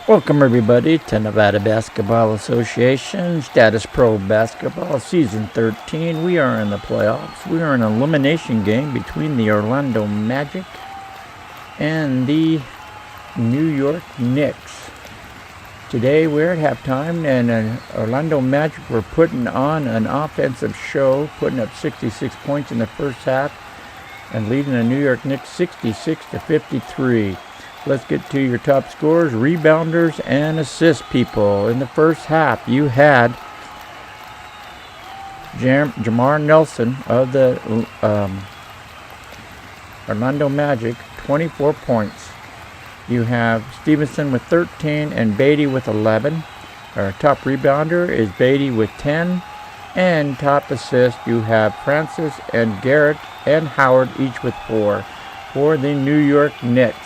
Welcome everybody to Nevada Basketball Association Statis-Pro Basketball Season 13. We are in the playoffs. We are in an elimination game between the Orlando Magic and the New York Knicks. Today we're at halftime and Orlando Magic were putting on an offensive show, putting up 66 points in the first half and leading the New York Knicks 66-53. Let's get to your top scorers, rebounders, and assist people. In the first half, you had Jamar Nelson of the Orlando Magic, 24 points. You have Stevenson with 13 and Beatty with 11. Our top rebounder is Beatty with 10. And top assist, you have Francis and Garrett and Howard each with 4 for the New York Knicks.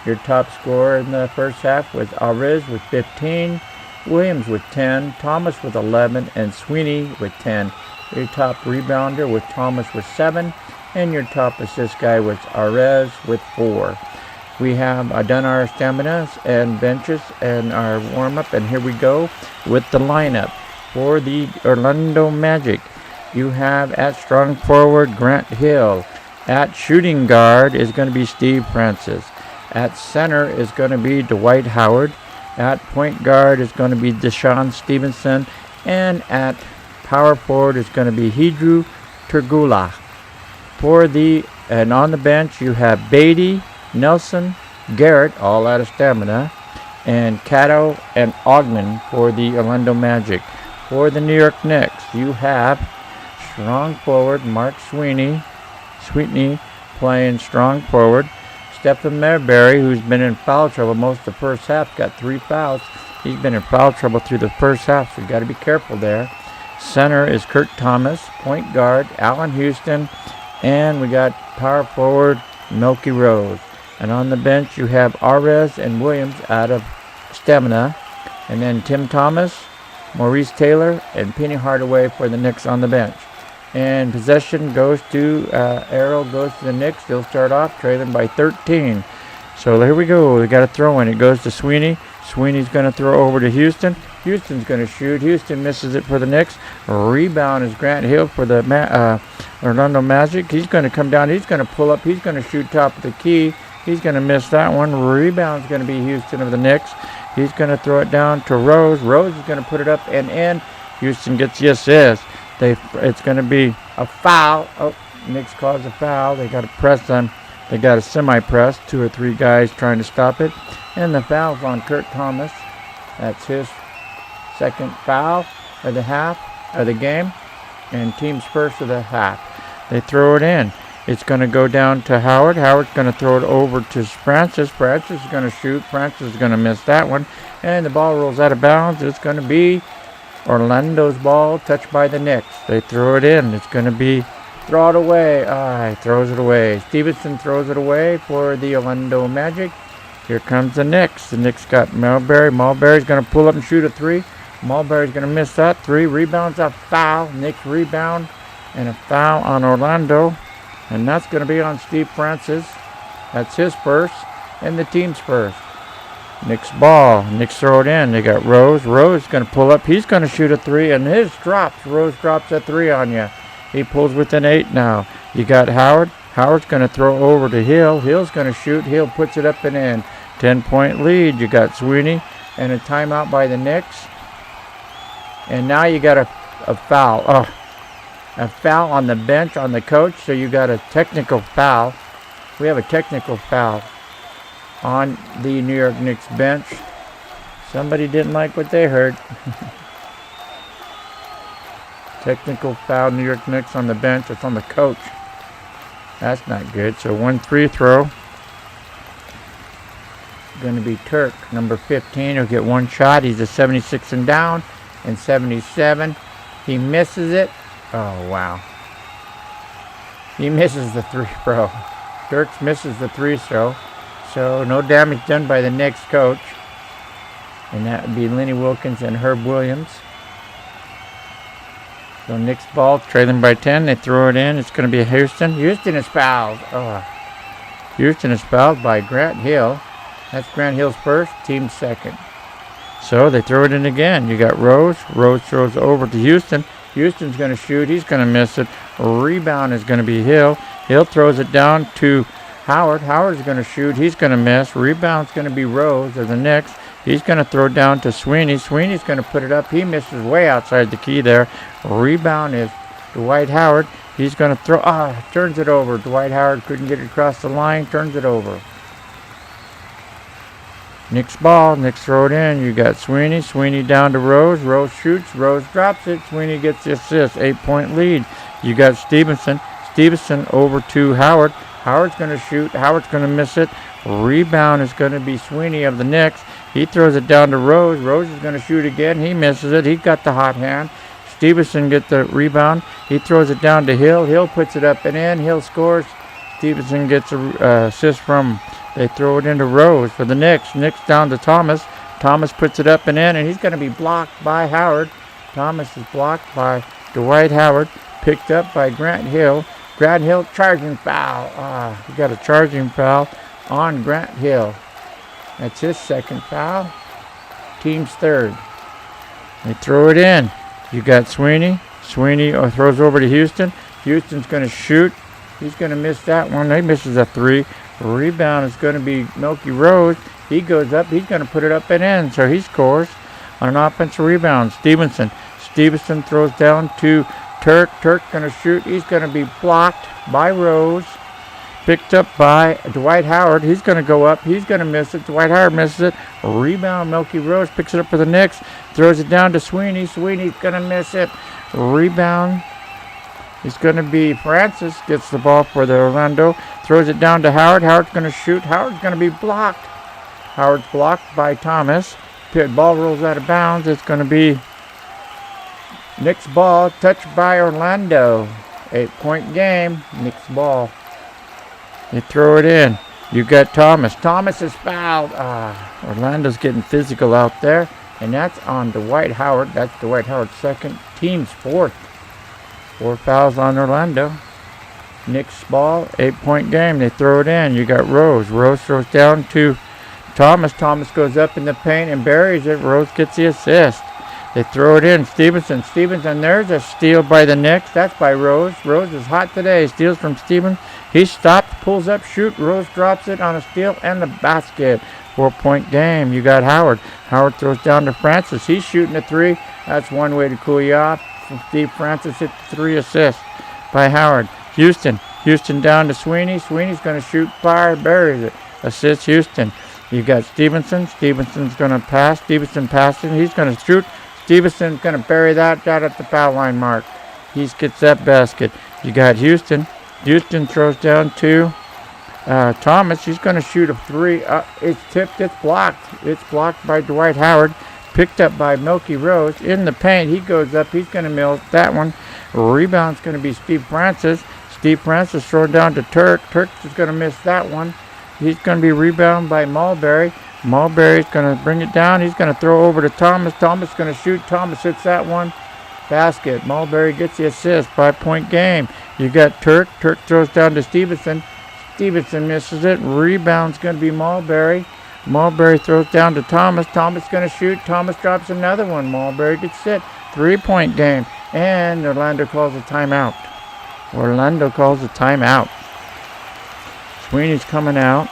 Your top scorer in the first half was Ariz with 15, Williams with 10, Thomas with 11, and Sweeney with 10. Your top rebounder was Thomas with 7, and your top assist guy was Ariz with 4. We have done our staminas and benches and our warm-up, and here we go with the lineup. For the Orlando Magic, you have at strong forward Grant Hill. At shooting guard is going to be Steve Francis. At center is going to be Dwight Howard. At point guard is going to be Deshaun Stevenson. And at power forward is going to be Hidru Turgula. And on the bench you have Beatty, Nelson, Garrett, all out of stamina, and Cato and Ogman for the Orlando Magic. For the New York Knicks, you have strong forward Mark Sweeney playing strong forward. Stephen Mayberry, who's been in foul trouble most of the first half, got 3 fouls. He's been in foul trouble through the first half, so you got to be careful there. Center is Kurt Thomas. Point guard, Allen Houston. And we got power forward, Milky Rose. And on the bench, you have Ariz and Williams out of stamina. And then Tim Thomas, Maurice Taylor, and Penny Hardaway for the Knicks on the bench. And possession goes to, arrow goes to the Knicks. They'll start off trailing by 13. So here we go. We got a throw in. It goes to Sweeney. Sweeney's going to throw over to Houston. Houston's going to shoot. Houston misses it for the Knicks. Rebound is Grant Hill for the Orlando Magic. He's going to come down. He's going to pull up. He's going to shoot top of the key. He's going to miss that one. Rebound's going to be Houston of the Knicks. He's going to throw it down to Rose. Rose is going to put it up and in. Houston gets the assist. It's going to be a foul. Oh, Knicks calls a foul. They got to press them. They got a semi-press. 2 or 3 guys trying to stop it. And the foul's on Kurt Thomas. That's his second foul of the half of the game. And team's first of the half. They throw it in. It's going to go down to Howard. Howard's going to throw it over to Francis. Francis is going to shoot. Francis is going to miss that one. And the ball rolls out of bounds. It's going to be Orlando's ball, touched by the Knicks. They throw it in. It's going to be, throw it away. He throws it away. Stevenson throws it away for the Orlando Magic. Here comes the Knicks. The Knicks got Mulberry. Mulberry's going to pull up and shoot a 3. Mulberry's going to miss that 3. Rebounds, a foul. Knicks rebound and a foul on Orlando. And that's going to be on Steve Francis. That's his first and the team's first. Knicks ball. Knicks throw it in. They got Rose. Rose is going to pull up. He's going to shoot a 3, and his drops. Rose drops a 3 on you. He pulls within 8 now. You got Howard. Howard's going to throw over to Hill. Hill's going to shoot. Hill puts it up and in. 10-point lead. You got Sweeney and a timeout by the Knicks. And now you got a foul. A foul on the bench on the coach, so you got a technical foul. We have a technical foul on the New York Knicks bench. Somebody didn't like what they heard. Technical foul, New York Knicks on the bench. It's on the coach. That's not good. So 1 free throw. Going to be Turk, number 15. He'll get 1 shot. He's a 76 and down and 77. He misses it. Oh, wow. He misses the 3 throw. Turks misses the 3 throw. So no damage done by the Knicks coach. And that would be Lenny Wilkins and Herb Williams. So Knicks ball, trailing by 10. They throw it in. It's going to be Houston. Houston is fouled. Houston is fouled by Grant Hill. That's Grant Hill's first, team second. So they throw it in again. You got Rose. Rose throws over to Houston. Houston's going to shoot. He's going to miss it. Rebound is going to be Hill. Hill throws it down to Howard. Howard's going to shoot. He's going to miss. Rebound's going to be Rose of the Knicks. He's going to throw down to Sweeney. Sweeney's going to put it up. He misses way outside the key there. Rebound is Dwight Howard. He's going to throw. Turns it over. Dwight Howard couldn't get it across the line. Turns it over. Knicks ball. Knicks throw it in. You got Sweeney. Sweeney down to Rose. Rose shoots. Rose drops it. Sweeney gets the assist. 8-point lead. You got Stevenson. Stevenson over to Howard. Howard's going to shoot. Howard's going to miss it. Rebound is going to be Sweeney of the Knicks. He throws it down to Rose. Rose is going to shoot again. He misses it. He's got the hot hand. Stevenson gets the rebound. He throws it down to Hill. Hill puts it up and in. Hill scores. Stevenson gets an assist from. They throw it into Rose for the Knicks. Knicks down to Thomas. Thomas puts it up and in, and he's going to be blocked by Howard. Thomas is blocked by Dwight Howard. Picked up by Grant Hill. Grant Hill charging foul. He got a charging foul on Grant Hill. That's his second foul. Team's third. They throw it in. You got Sweeney. Sweeney throws over to Houston. Houston's going to shoot. He's going to miss that one. He misses a three. Rebound is going to be Milky Rose. He goes up. He's going to put it up and in. So he scores on an offensive rebound. Stevenson. Stevenson throws down to Turk. Turk's going to shoot. He's going to be blocked by Rose. Picked up by Dwight Howard. He's going to go up. He's going to miss it. Dwight Howard misses it. Rebound. Milky Rose picks it up for the Knicks. Throws it down to Sweeney. Sweeney's going to miss it. Rebound. It's going to be Francis. Gets the ball for the Orlando. Throws it down to Howard. Howard's going to shoot. Howard's going to be blocked. Howard's blocked by Thomas. Ball rolls out of bounds. It's going to be Knicks ball. Touched by Orlando. 8-point game. Knicks ball. They throw it in. You got Thomas. Thomas is fouled. Orlando's getting physical out there. And that's on Dwight Howard. That's Dwight Howard's second. Team's fourth. 4 fouls on Orlando. Knicks ball. 8-point game. They throw it in. You got Rose. Rose throws down to Thomas. Thomas goes up in the paint and buries it. Rose gets the assist. They throw it in. Stevenson. Stevenson. There's a steal by the Knicks. That's by Rose. Rose is hot today. Steals from Steven. He stops, pulls up, shoot. Rose drops it on a steal and the basket. 4-point game. You got Howard. Howard throws down to Francis. He's shooting a three. That's one way to cool you off. Steve Francis hit the 3 assists by Howard. Houston. Houston down to Sweeney. Sweeney's going to shoot, fire, buries it. Assist Houston. You got Stevenson. Stevenson's going to pass. Stevenson passing. He's going to shoot. Stevenson's going to bury that shot at the foul line mark. He gets that basket. You got Houston. Houston throws down to Thomas. He's going to shoot a three. It's tipped. It's blocked. It's blocked by Dwight Howard. Picked up by Milky Rose. In the paint. He goes up. He's going to mill that one. Rebound's going to be Steve Francis. Steve Francis thrown down to Turk. Turk is going to miss that one. He's going to be rebounded by Mulberry. Mulberry's going to bring it down. He's going to throw over to Thomas. Thomas going to shoot. Thomas hits that one. Basket. Mulberry gets the assist. 5-point game. You got Turk. Turk throws down to Stevenson. Stevenson misses it. Rebound's going to be Mulberry. Mulberry throws down to Thomas. Thomas going to shoot. Thomas drops another one. Mulberry gets it. 3-point game. And Orlando calls a timeout. Orlando calls a timeout. Sweeney's coming out.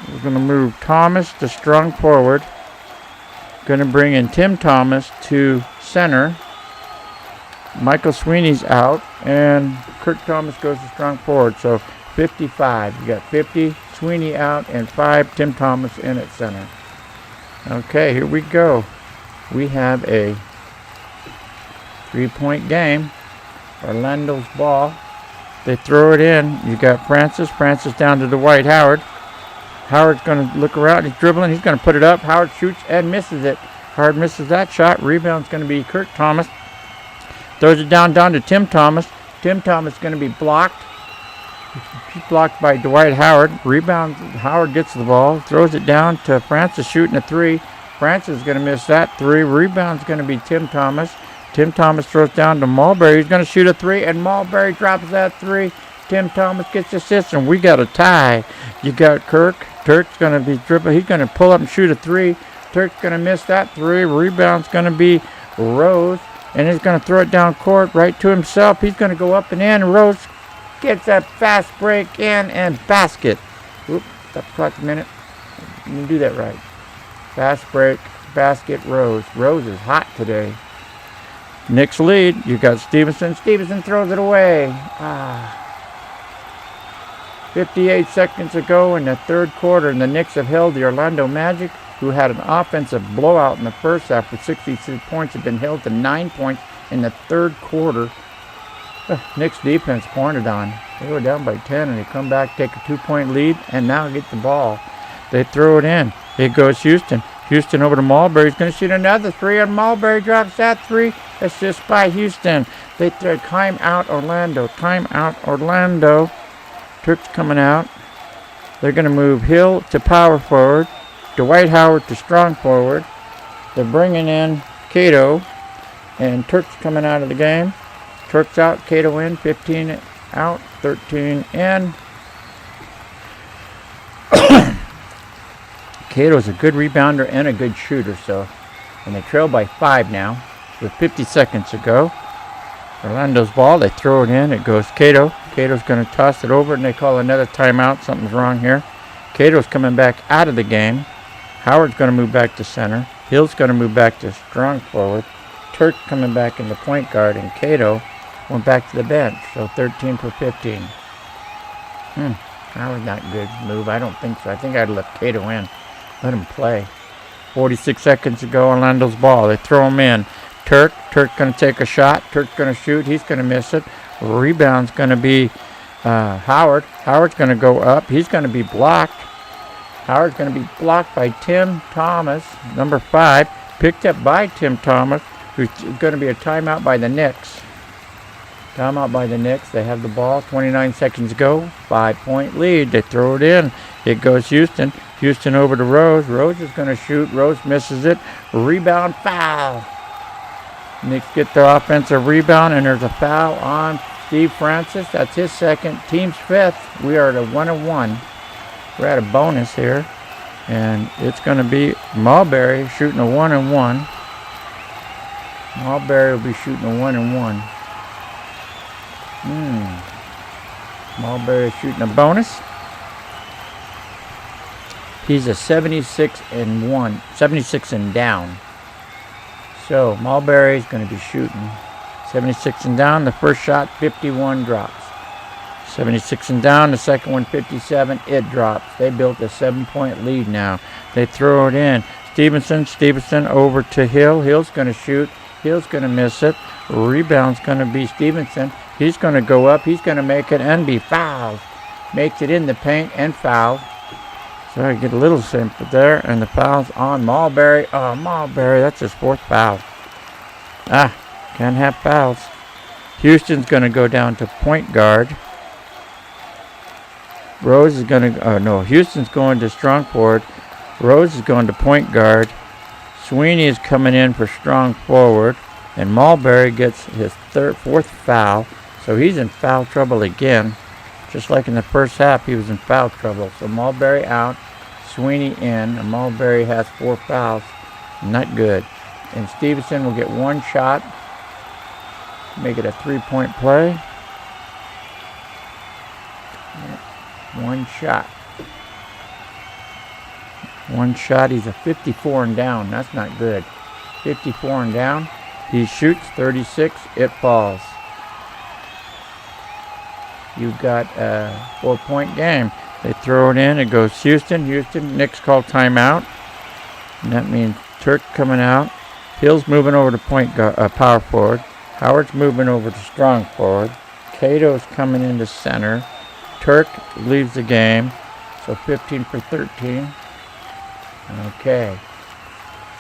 We're going to move Thomas to strong forward. Going to bring in Tim Thomas to center. Michael Sweeney's out. And Kirk Thomas goes to strong forward. So 55. You got 50. Sweeney out and 5. Tim Thomas in at center. Okay, here we go. We have a 3-point game. Orlando's ball. They throw it in. You got Francis. Francis down to Dwight Howard. Howard's going to look around. He's dribbling. He's going to put it up. Howard shoots and misses it. Howard misses that shot. Rebound's going to be Kirk Thomas. Throws it down to Tim Thomas. Tim Thomas is going to be blocked. He's blocked by Dwight Howard. Rebound. Howard gets the ball. Throws it down to Francis shooting a 3. Francis is going to miss that 3. Rebound's going to be Tim Thomas. Tim Thomas throws down to Mulberry. He's going to shoot a 3, and Mulberry drops that 3. Tim Thomas gets the assist, and we got a tie. You got Kirk. Kirk's going to be dribbling. He's going to pull up and shoot a 3. Turk's going to miss that 3. Rebound's going to be Rose. And he's going to throw it down court right to himself. He's going to go up and in. Rose gets that fast break in and basket. Oops, that clock a minute. Let me do that right. Fast break, basket, Rose. Rose is hot today. Knicks lead. You got Stevenson. Stevenson throws it away. 58 seconds ago in the third quarter, and the Knicks have held the Orlando Magic, who had an offensive blowout in the first half with 62 points, have been held to 9 points in the third quarter. Knicks defense pointed on. They go down by 10, and they come back, take a 2-point lead, and now get the ball. They throw it in. It goes Houston. Houston over to Mulberry. He's going to shoot another 3, and Mulberry drops that 3. Assist by Houston. They throw timeout Orlando. Timeout Orlando. Turk's coming out. They're going to move Hill to power forward. Dwight Howard to strong forward. They're bringing in Cato. And Turk's coming out of the game. Turk's out. Cato in. 15 out. 13 in. Cato's a good rebounder and a good shooter. And they trail by 5 now with 50 seconds to go. Orlando's ball. They throw it in. It goes Cato. Cato's going to toss it over, and they call another timeout. Something's wrong here. Cato's coming back out of the game. Howard's going to move back to center. Hill's going to move back to strong forward. Turk coming back in the point guard, and Cato went back to the bench. So 13 for 15. That was not a good move. I don't think so. I think I'd left Cato in. Let him play. 46 seconds to go. Orlando's ball. They throw him in. Turk's going to take a shot. Turk's going to shoot. He's going to miss it. Rebound's going to be Howard. Howard's going to go up. He's going to be blocked. Howard's going to be blocked by Tim Thomas, number 5. Picked up by Tim Thomas, who's going to be a timeout by the Knicks. Timeout by the Knicks. They have the ball. 29 seconds to go. 5-point lead. They throw it in. It goes Houston. Houston over to Rose. Rose is going to shoot. Rose misses it. Rebound, foul. Knicks get their offensive rebound, and there's a foul on Steve Francis. That's his second. Team's 5th. We are at a 1-1. We're at a bonus here. And it's going to be Mulberry shooting a 1-1. Mulberry will be shooting a 1-1. Mulberry is shooting a bonus. He's a 76-1. 76 and down. So Mulberry is going to be shooting 76 and down. The first shot, 51, drops. 76 and down. The second one, 57. It drops. They built a 7-point lead now. They throw it in. Stevenson over to Hill. Hill's going to shoot. Hill's going to miss it. Rebound's going to be Stevenson. He's going to go up. He's going to make it and be fouled. Makes it in the paint and fouled. So I get a little simple there, and the foul's on Mulberry. Oh, Mulberry, that's his 4th foul. Can't have fouls. Houston's going to go down to point guard. Rose is going to, Houston's going to strong forward. Rose is going to point guard. Sweeney is coming in for strong forward, and Mulberry gets his 4th foul, so he's in foul trouble again. Just like in the first half, he was in foul trouble. So Mulberry out, Sweeney in, and Mulberry has 4 fouls. Not good. And Stevenson will get 1 shot, make it a 3-point play. 1 shot. 1 shot. He's a 54 and down. That's not good. 54 and down. He shoots 36. It falls. You've got a 4-point game. They throw it in. It goes Houston. Knicks call timeout. And that means Turk coming out. Hill's moving over to power forward. Howard's moving over to strong forward. Cato's coming into center. Turk leaves the game. So 15 for 13. Okay.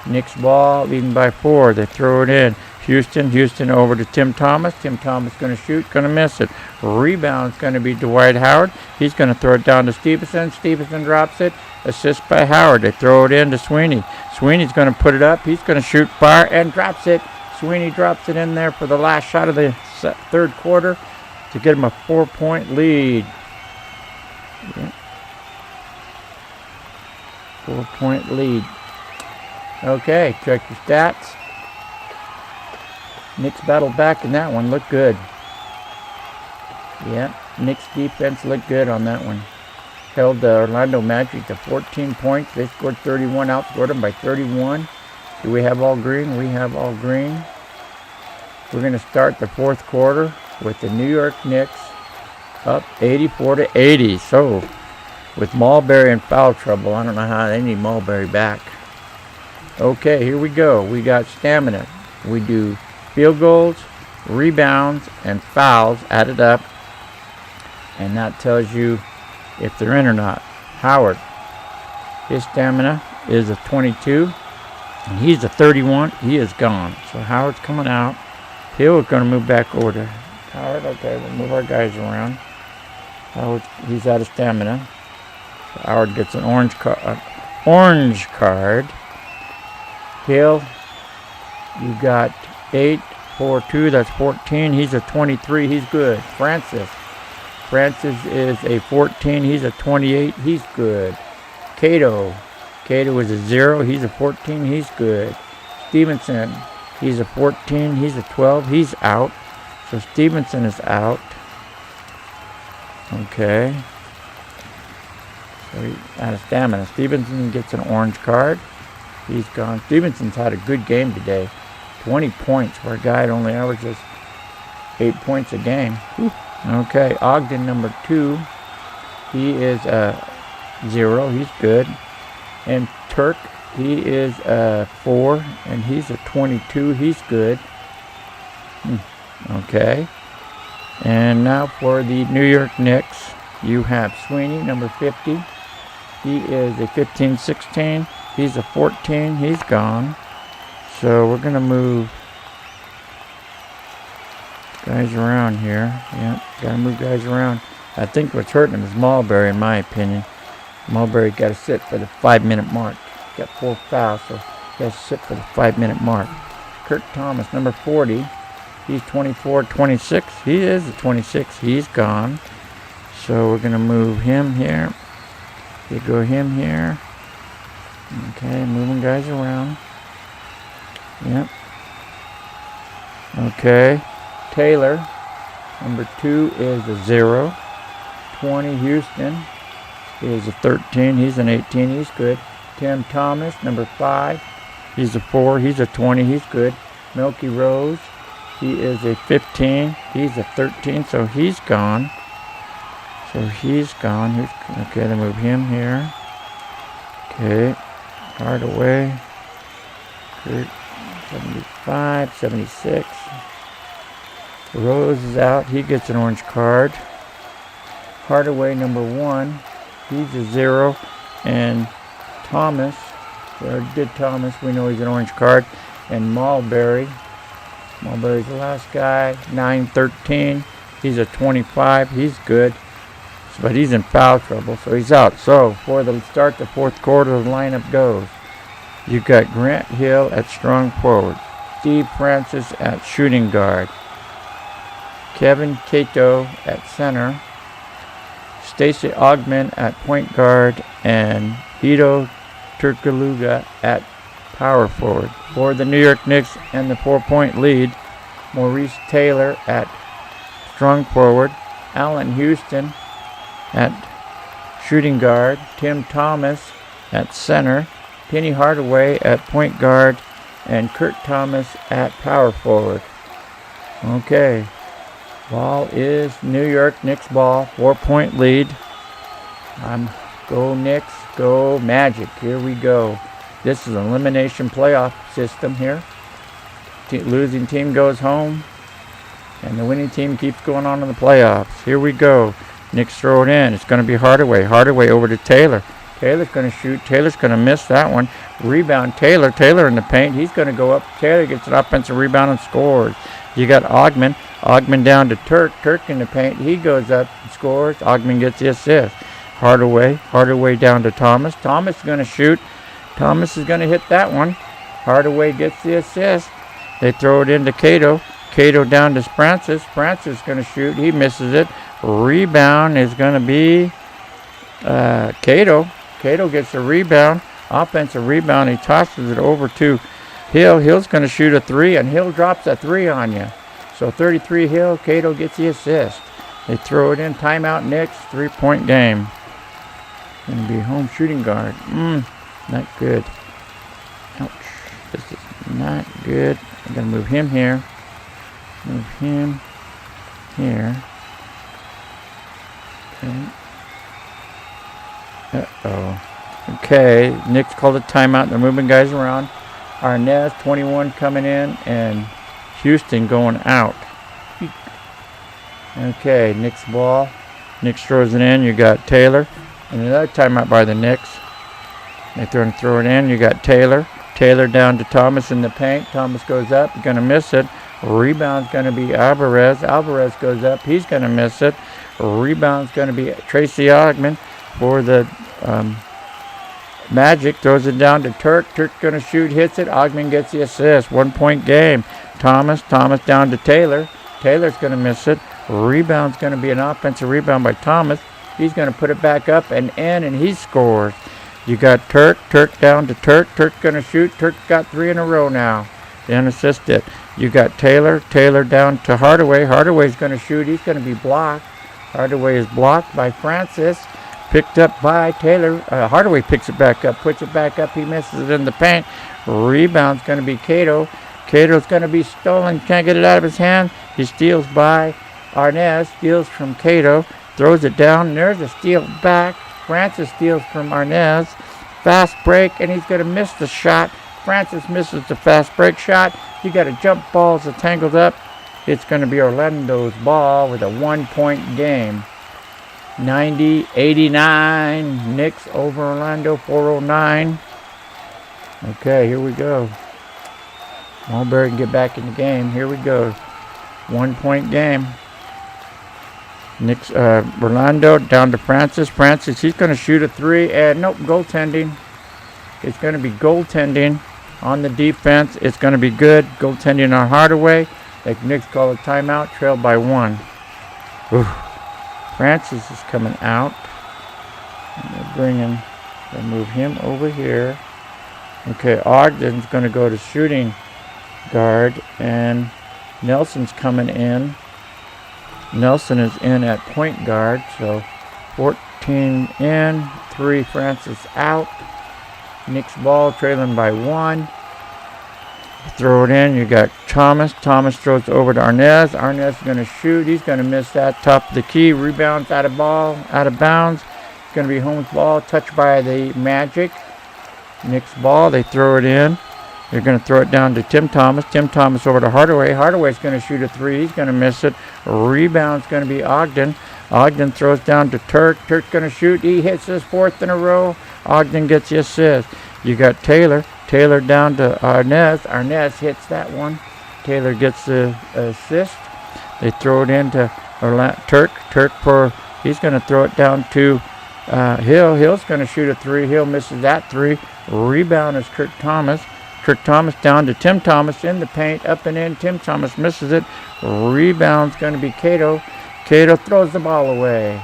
Knicks ball leading by 4. They throw it in. Houston over to Tim Thomas. Tim Thomas going to shoot, going to miss it. Rebound's going to be Dwight Howard. He's going to throw it down to Stevenson. Stevenson drops it. Assist by Howard. They throw it in to Sweeney. Sweeney's going to put it up. He's going to shoot fire and drops it. Sweeney drops it in there for the last shot of the third quarter to get him a 4-point lead. 4-point lead. Okay, check your stats. Knicks battled back in that one. Looked good. Yeah, Knicks defense looked good on that one. Held the Orlando Magic to 14 points. They scored 31, outscored them by 31. Do we have all green? We have all green. We're going to start the fourth quarter with the New York Knicks up 84-80. So, with Mulberry in foul trouble, I don't know how they need Mulberry back. Okay, here we go. We got stamina. We do field goals, rebounds, and fouls added up. And that tells you if they're in or not. Howard, his stamina is a 22. And he's a 31. He is gone. So Howard's coming out. Hill is going to move back over to Howard. Okay, we'll move our guys around. Howard, he's out of stamina. So Howard gets an orange card. Hill, you got 8, 4, 2. That's 14. He's a 23. He's good. Francis is a 14. He's a 28. He's good. Cato is a 0. He's a 14. He's good. Stevenson, he's a 14. He's a 12. He's out. So Stevenson is out. Okay. So he's out of stamina. Stevenson gets an orange card. He's gone. Stevenson's had a good game today. 20 points for a guy that only averages 8 points a game. Whew. Okay, Ogden, number 2. He is a 0. He's good. And Turk, he is a 4, and he's a 22. He's good. Okay. And now for the New York Knicks, you have Sweeney, number 50. He is a 15-16. He's a 14. He's gone. So we're going to move guys around here. Yeah, got to move guys around. I think what's hurting him is Mulberry, in my opinion. Mulberry got to sit for the 5-minute mark. Got 4 fouls, so he has to sit for the 5-minute mark. Kurt Thomas, number 40. He's 24-26. He is a 26. He's gone. So we're going to move him here. You go him here. Okay, moving guys around. Yep. Okay. Taylor, number 2 is a 0. 20, Houston is a 13. He's an 18. He's good. Tim Thomas, number 5. He's a 4. He's a 20. He's good. Milky Rose, he is a 15. He's a 13. So he's gone. Okay, then move him here. Okay. Hardaway. Kurt, 75, 76. Rose is out. He gets an orange card. Hardaway, number 1. He's a 0. And Thomas, we know he's an orange card. And Mulberry's the last guy. 9-13. He's a 25. He's good. But he's in foul trouble, so he's out. So for the start the fourth quarter, the lineup goes. You've got Grant Hill at strong forward. Steve Francis at shooting guard. Kevin Cato at center. Stacey Ogman at point guard. And Ito Turkaluga at power forward. For the New York Knicks and the 4-point lead, Maurice Taylor at strong forward. Allen Houston at shooting guard. Tim Thomas at center. Penny Hardaway at point guard. And Kurt Thomas at power forward. Okay. Ball is New York Knicks ball. 4-point lead. Go Knicks, go Magic. Here we go. This is an elimination playoff system here. Losing team goes home. And the winning team keeps going on in the playoffs. Here we go. Knicks throw it in. It's going to be Hardaway. Hardaway over to Taylor. Taylor's going to shoot. Taylor's going to miss that one. Rebound Taylor. Taylor in the paint. He's going to go up. Taylor gets an offensive rebound and scores. You got Ogman. Ogman down to Turk. Turk in the paint. He goes up and scores. Ogman gets the assist. Hardaway. Hardaway down to Thomas. Thomas is going to shoot. Thomas is going to hit that one. Hardaway gets the assist. They throw it into Cato. Cato down to Francis. Francis is going to shoot. He misses it. Rebound is going to be Cato. Cato gets the rebound. Offensive rebound. He tosses it over to Hill. Hill's going to shoot a 3, and Hill drops a 3 on you. So 33 Hill. Cato gets the assist. They throw it in. Timeout Knicks. 3-point game. Going to be home shooting guard. Not good. Ouch. This is not good. I'm going to move him here. Move him here. Okay. Uh-oh. Okay. Knicks called a timeout. They're moving guys around. Arnaz, 21 coming in, and Houston going out. Okay, Knicks ball. Knicks throws it in. You got Taylor. And another timeout by the Knicks. They throw it in. You got Taylor. Taylor down to Thomas in the paint. Thomas goes up. He's going to miss it. Rebound's going to be Alvarez. Alvarez goes up. He's going to miss it. Rebound's going to be Tracy Ogman for the Magic. Throws it down to Turk. Turk's going to shoot. Hits it. Ogman gets the assist. 1-point game. Thomas down to Taylor. Taylor's going to miss it. Rebound's going to be an offensive rebound by Thomas. He's going to put it back up and in, and he scores. You got Turk. Turk down to Turk. Turk's going to shoot. Turk's got 3 in a row now. They unassist it. You got Taylor. Taylor down to Hardaway. Hardaway's going to shoot. He's going to be blocked. Hardaway is blocked by Francis. Picked up by Taylor. Hardaway picks it back up. Puts it back up. He misses it in the paint. Rebound's going to be Cato. Cato's going to be stolen. Can't get it out of his hand. He steals by Arnaz. Steals from Cato. Throws it down. There's a steal back. Francis steals from Arnaz. Fast break, and he's going to miss the shot. Francis misses the fast break shot. You got a jump ball. It's tangled up. It's going to be Orlando's ball with a 1-point game. 90-89. Knicks over Orlando. 4:09. Okay, here we go. Mulberry can get back in the game. Here we go. 1-point game. Knicks, Orlando down to Francis. Francis, he's going to shoot a 3, and nope, goaltending. It's going to be goaltending on the defense. It's going to be good. Goaltending on Hardaway. The Knicks call a timeout, trailed by 1. Oof. Francis is coming out. They move him over here. Okay, Ogden's going to go to shooting guard, and Nelson's coming in. Nelson is in at point guard, so 14 in, 3 Francis out. Knicks ball trailing by 1. Throw it in. You got Thomas. Thomas throws over to Arnaz. Arnaz is going to shoot. He's going to miss that. Top of the key. Rebounds out of bounds. It's going to be Holmes' ball. Touched by the Magic. Knicks ball. They throw it in. They're going to throw it down to Tim Thomas. Tim Thomas over to Hardaway. Hardaway's going to shoot a 3. He's going to miss it. Rebound's going to be Ogden. Ogden throws down to Turk. Turk's going to shoot. He hits his 4th in a row. Ogden gets the assist. You got Taylor. Taylor down to Arnaz. Arnaz hits that one. Taylor gets the assist. They throw it into Turk. He's going to throw it down to Hill. Hill's going to shoot a 3. Hill misses that 3. Rebound is Kirk Thomas. Kirk Thomas down to Tim Thomas in the paint, up and in. Tim Thomas misses it. Rebound's going to be Cato. Cato throws the ball away.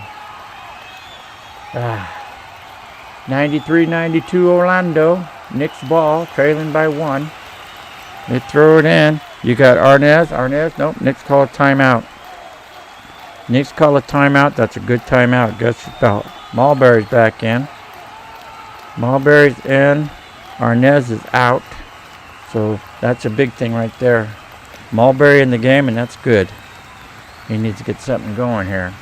93-92 Orlando. Knicks ball, trailing by 1. They throw it in. You got Arnaz. Nope, Knicks call a timeout. Knicks call a timeout. That's a good timeout. Guess about Mulberry's back in. Mulberry's in. Arnaz is out. So that's a big thing right there. Mulberry in the game, and that's good. He needs to get something going here.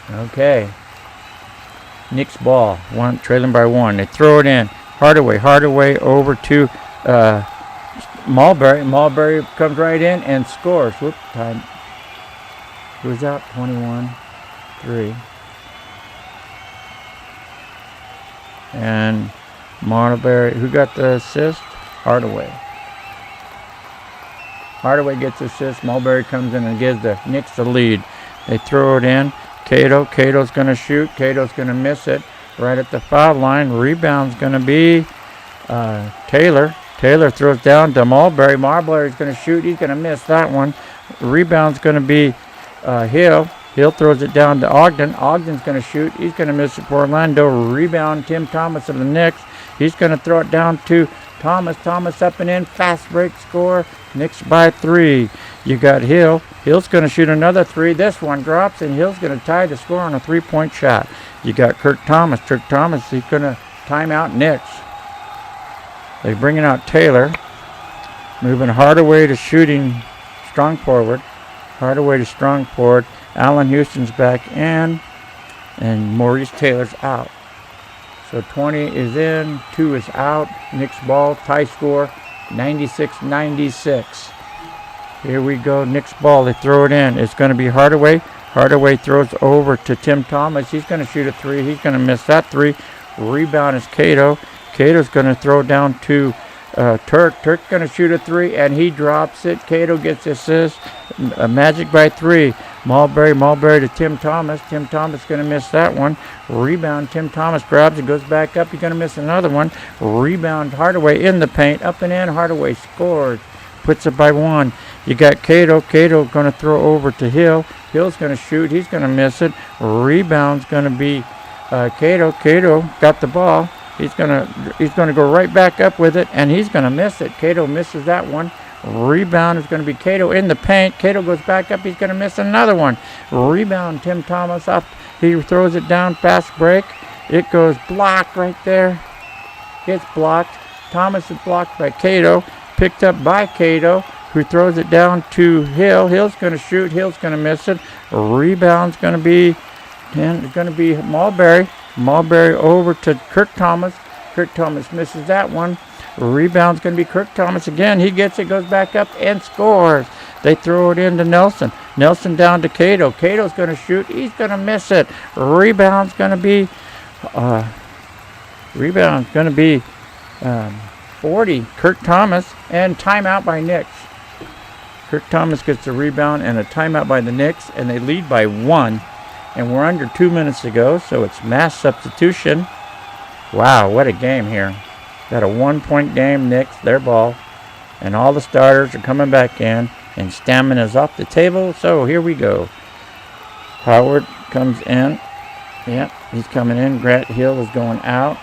Okay. Knicks ball. Trailing by 1. They throw it in. Hardaway over to Mulberry. Mulberry comes right in and scores. Whoop, time. Who's out? 21-3. And Mulberry, who got the assist? Hardaway. Hardaway gets the assist. Mulberry comes in and gives the Knicks the lead. They throw it in. Cato's going to shoot. Cato's going to miss it right at the foul line. Rebound's going to be Taylor. Taylor throws down to Mulberry. Mulberry's going to shoot. He's going to miss that one. Rebound's going to be Hill. Hill throws it down to Ogden. Ogden's going to shoot. He's going to miss it for Orlando. Rebound, Tim Thomas of the Knicks. He's going to throw it down to Thomas. Thomas up and in. Fast break score. Knicks by 3. You got Hill. Hill's going to shoot another 3. This one drops, and Hill's going to tie the score on a 3-point shot. You got Kirk Thomas. Kirk Thomas, he's going to time out Knicks. They're bringing out Taylor. Moving Hardaway to shooting strong forward. Hardaway to strong forward. Allen Houston's back in. And Maurice Taylor's out. So 20 is in. 2 is out. Knicks ball. Tie score 96-96. Here we go. Knicks ball. They throw it in. It's going to be Hardaway. Hardaway throws over to Tim Thomas. He's going to shoot a 3. He's going to miss that 3. Rebound is Cato. Cato's going to throw down to Turk. Turk's going to shoot a 3, and he drops it. Cato gets the assist. Magic by 3. Mulberry to Tim Thomas. Tim Thomas going to miss that one. Rebound. Tim Thomas grabs it, goes back up. He's going to miss another one. Rebound. Hardaway in the paint. Up and in. Hardaway scores. Puts it by 1. You got Cato. Cato going to throw over to Hill. Hill's going to shoot. He's going to miss it. Rebound's going to be Cato. Cato got the ball. He's gonna go right back up with it, and he's gonna miss it. Cato misses that one. Rebound is gonna be Cato in the paint. Cato goes back up. He's gonna miss another one. Rebound. Tim Thomas up. He throws it down. Fast break. It goes blocked right there. It's blocked. Thomas is blocked by Cato. Picked up by Cato, who throws it down to Hill. Hill's gonna shoot. Hill's gonna miss it. Rebound's gonna be Mulberry. Mulberry over to Kirk Thomas. Kirk Thomas misses that one. Rebound's going to be Kirk Thomas again. He gets it, goes back up, and scores. They throw it into Nelson. Nelson down to Cato. Cato's going to shoot. He's going to miss it. Rebound's going to be 40. Kirk Thomas, and timeout by Knicks. Kirk Thomas gets a rebound and a timeout by the Knicks, and they lead by 1. And we're under 2 minutes to go, so it's mass substitution. Wow, what a game here. Got a 1-point game, Knicks, their ball. And all the starters are coming back in. And stamina's off the table, so here we go. Howard comes in. Yeah, he's coming in. Grant Hill is going out.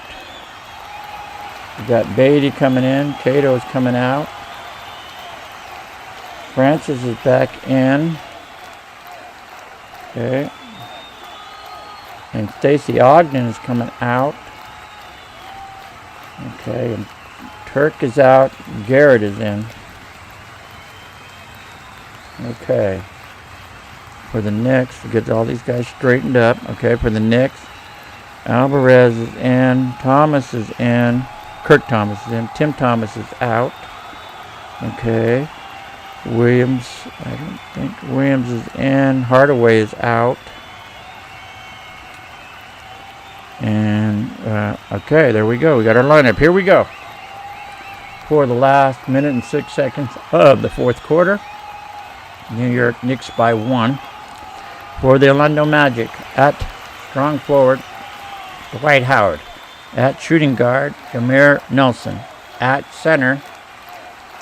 We got Beatty coming in. Cato's coming out. Francis is back in. Okay. And Stacey Ogden is coming out. Okay, and Turk is out. Garrett is in. Okay. For the Knicks, we get all these guys straightened up. Okay, for the Knicks, Alvarez is in. Thomas is in. Kirk Thomas is in. Tim Thomas is out. Okay. Williams, I don't think Williams is in. Hardaway is out. And, okay, there we go. We got our lineup. Here we go. For the last minute and 6 seconds of the fourth quarter. New York Knicks by 1. For the Orlando Magic, at strong forward, Dwight Howard. At shooting guard, Jameer Nelson. At center,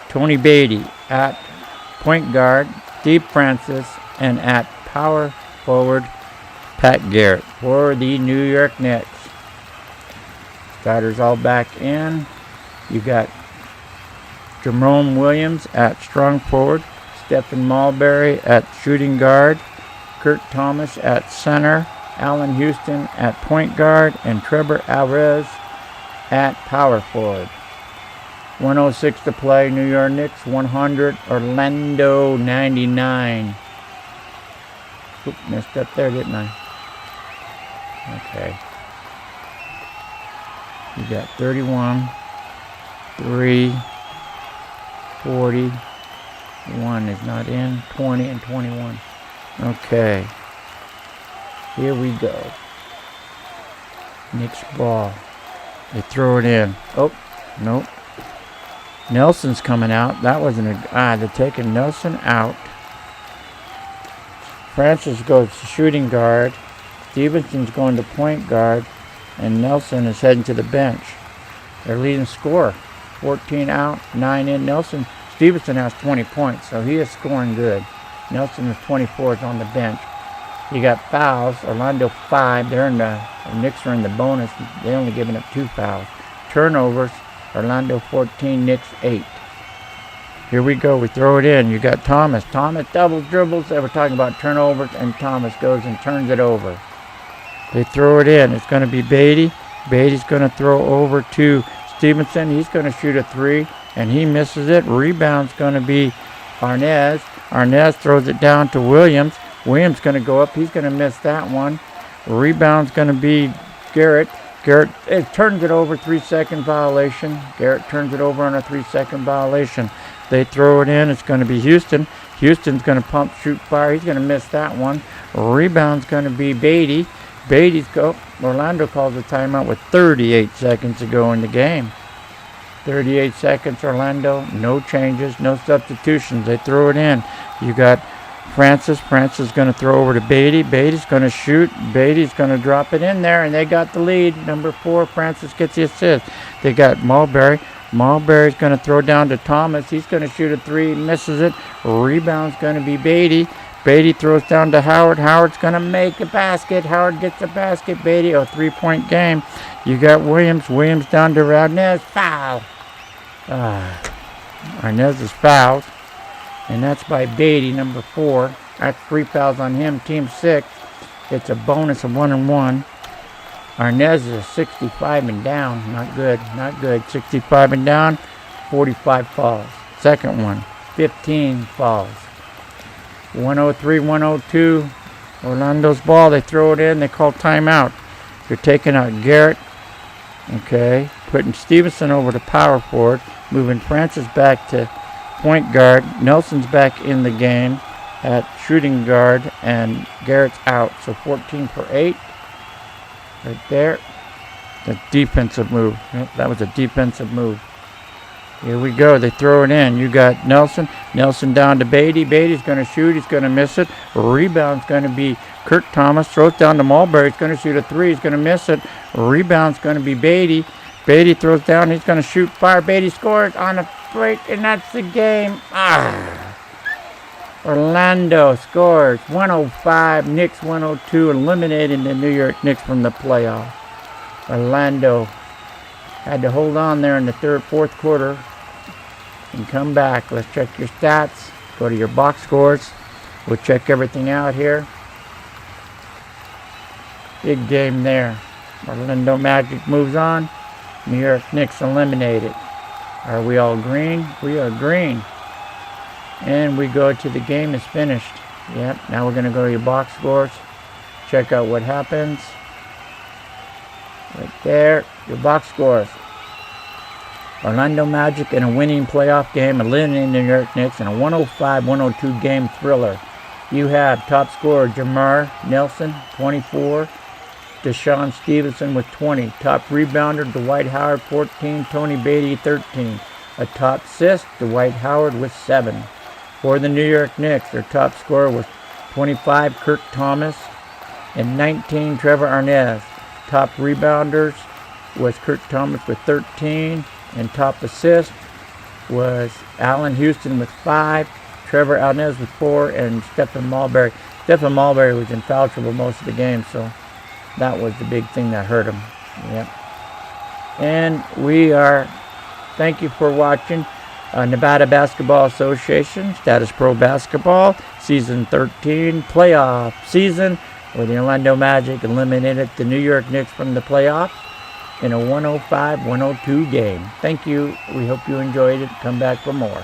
Tony Beatty. At point guard, Steve Francis. And at power forward, Pat Garrett. For the New York Knicks. Starters all back in. You got Jerome Williams at strong forward. Stephen Mulberry at shooting guard. Kirk Thomas at center. Allen Houston at point guard. And Trevor Alvarez at power forward. 1:06 to play. New York Knicks 100. Orlando 99. Oop, messed up there, didn't I? Okay. You got 31, 3, 40, 1 is not in, 20 and 21. Okay. Here we go. Knicks ball. They throw it in. Oh, nope. Nelson's coming out. That wasn't a... they're taking Nelson out. Francis goes to shooting guard. Stevenson's going to point guard, and Nelson is heading to the bench. Their leading scorer, 14 out, 9 in. Stevenson has 20 points, so he is scoring good. Nelson is 24, is on the bench. You got fouls. Orlando 5. The Knicks are in the bonus. They're only giving up 2 fouls. turnovers. Orlando 14, Knicks 8. Here we go. We throw it in. You got Thomas. Thomas double dribbles. They were talking about turnovers, and Thomas goes and turns it over. They throw it in. It's going to be Beatty. Beatty's going to throw over to Stevenson. He's going to shoot a 3, and he misses it. Rebound's going to be Arnaz. Arnaz throws it down to Williams. Williams going to go up. He's going to miss that one. Rebound's going to be Garrett. Garrett turns it over, 3-second violation. Garrett turns it over on a 3-second violation. They throw it in. It's going to be Houston. Houston's going to pump, shoot, fire. He's going to miss that one. Rebound's going to be Beatty. Orlando calls a timeout with 38 seconds to go in the game. 38 seconds, Orlando. No changes, no substitutions. They throw it in. You got Francis. Francis is going to throw over to Beatty. Beatty's going to shoot. Beatty's going to drop it in there, and they got the lead. Number 4, Francis gets the assist. They got Mulberry. Mulberry's going to throw down to Thomas. He's going to shoot a 3, misses it. Rebound's going to be Beatty. Beatty throws down to Howard. Howard's going to make a basket. Howard gets a basket. Beatty, a 3-point game. You got Williams. Williams down to Arnaz. Foul. Arnaz is fouled. And that's by Beatty, number 4. That's 3 fouls on him. Team 6. It's a bonus of 1-1. Arnaz is a 65 and down. Not good. Not good. 65 and down. 45 falls. Second one. 15 falls. 103-102. Orlando's ball. They throw it in. They call timeout. They're taking out Garrett. Okay. Putting Stevenson over to power forward. Moving Francis back to point guard. Nelson's back in the game at shooting guard, and Garrett's out. So 14 for 8 right there. The defensive move. Yep, that was a defensive move. Here we go. They throw it in. You got Nelson. Nelson down to Beatty. Beatty's going to shoot. He's going to miss it. Rebound's going to be Kirk Thomas. Throws down to Mulberry. He's going to shoot a 3. He's going to miss it. Rebound's going to be Beatty. Beatty throws down. He's going to shoot fire. Beatty scores on a break, and that's the game. Orlando scores 105, Knicks 102, eliminating the New York Knicks from the playoffs. Orlando had to hold on there in the fourth quarter and come back. Let's check your stats. Go to your box scores. We'll check everything out here. Big game there. Orlando Magic moves on. New York Knicks eliminated. Are we all green? We are green. And we go to the game is finished. Yep, now we're going to go to your box scores. Check out what happens. Right there, your box scores. Orlando Magic in a winning playoff game, eliminating the New York Knicks in a 105-102 game thriller. You have top scorer Jamar Nelson, 24. Deshaun Stevenson with 20. Top rebounder Dwight Howard, 14. Tony Beatty, 13. A top assist, Dwight Howard with 7. For the New York Knicks, their top scorer was 25, Kirk Thomas, and 19, Trevor Arnaz. Top rebounders was Kirk Thomas with 13, and top assist was Allen Houston with 5, Trevor Arnaz with 4, and Stephen Mulberry. Stephen Mulberry was in foul trouble most of the game, so that was the big thing that hurt him. Yep. And thank you for watching Nevada Basketball Association, Statis-Pro Basketball, Season 13, playoff season, where the Orlando Magic eliminated the New York Knicks from the playoffs in a 105-102 game. Thank you. We hope you enjoyed it. Come back for more.